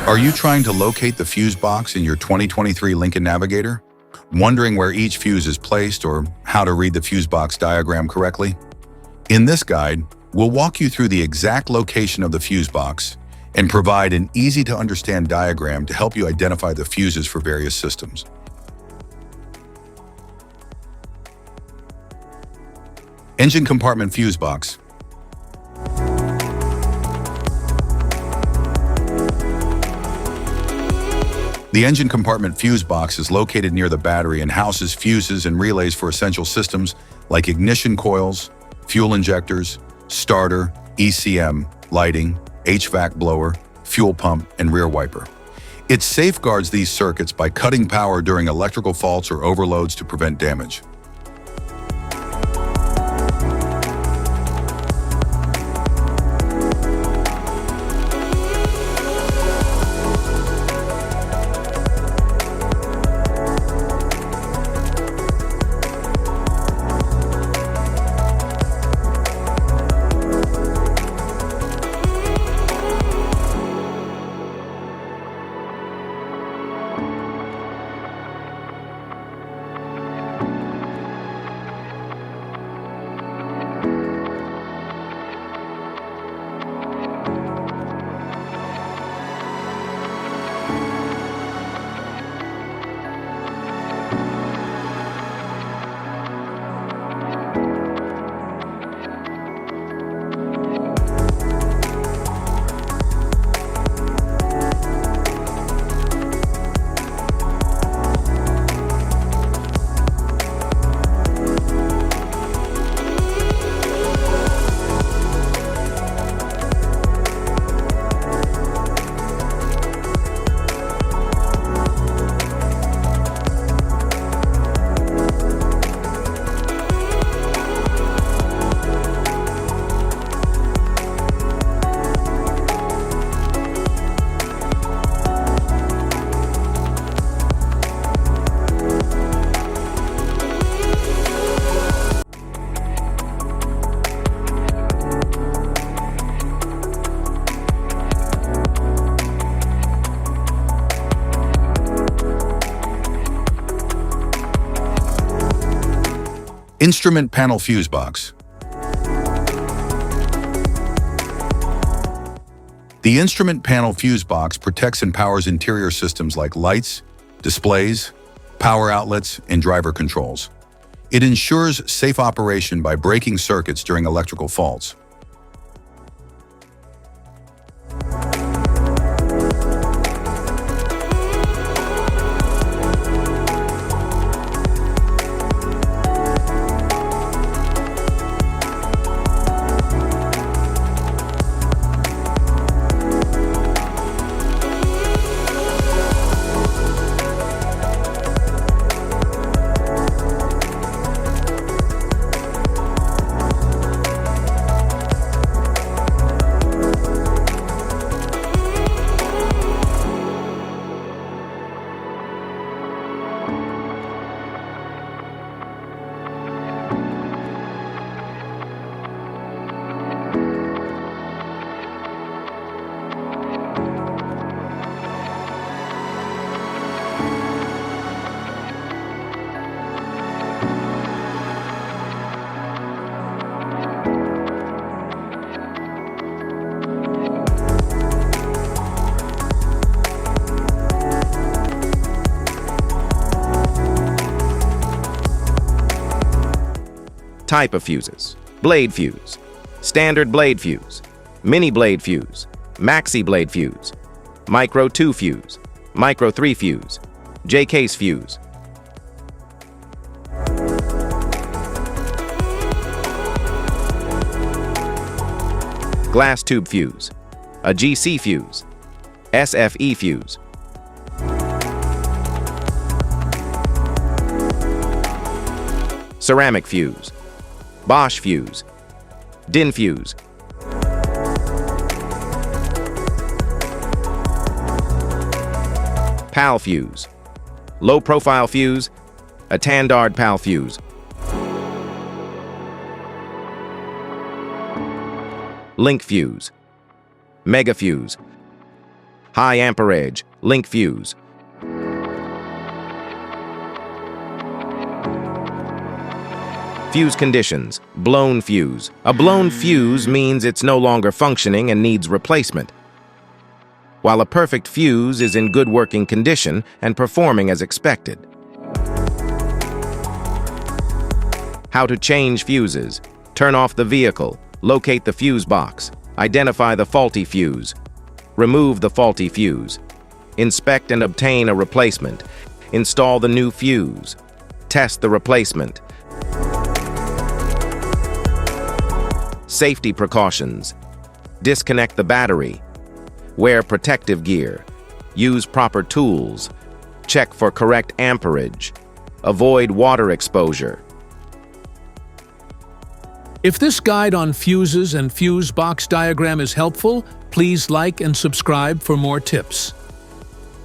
Are you trying to locate the fuse box in your 2023 Lincoln Navigator? Wondering where each fuse is placed or how to read the fuse box diagram correctly? In this guide, we'll walk you through the exact location of the fuse box and provide an easy-to-understand diagram to help you identify the fuses for various systems. Engine compartment fuse box. The engine compartment fuse box is located near the battery and houses fuses and relays for essential systems like ignition coils, fuel injectors, starter, ECM, lighting, HVAC blower, fuel pump, and rear wiper. It safeguards these circuits by cutting power during electrical faults or overloads to prevent damage. Instrument panel fuse box. The instrument panel fuse box protects and powers interior systems like lights, displays, power outlets, and driver controls. It ensures safe operation by breaking circuits during electrical faults. Type of fuses: blade fuse, standard blade fuse, mini blade fuse, maxi blade fuse, micro 2 fuse, micro 3 fuse, J-case fuse. Glass tube fuse, a GC fuse, SFE fuse. Ceramic fuse, Bosch fuse, DIN fuse. PAL fuse, low profile fuse, a Tandard PAL fuse. Link fuse, mega fuse. High amperage, link fuse. Fuse conditions, blown fuse. A blown fuse means it's no longer functioning and needs replacement, while a perfect fuse is in good working condition and performing as expected. How to change fuses. Turn off the vehicle, locate the fuse box, identify the faulty fuse, remove the faulty fuse, inspect and obtain a replacement, install the new fuse, test the replacement. Safety precautions. Disconnect the battery, wear protective gear, use proper tools, check for correct amperage, avoid water exposure. If this guide on fuses and fuse box diagram is helpful, please like and subscribe for more tips.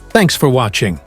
Thanks for watching.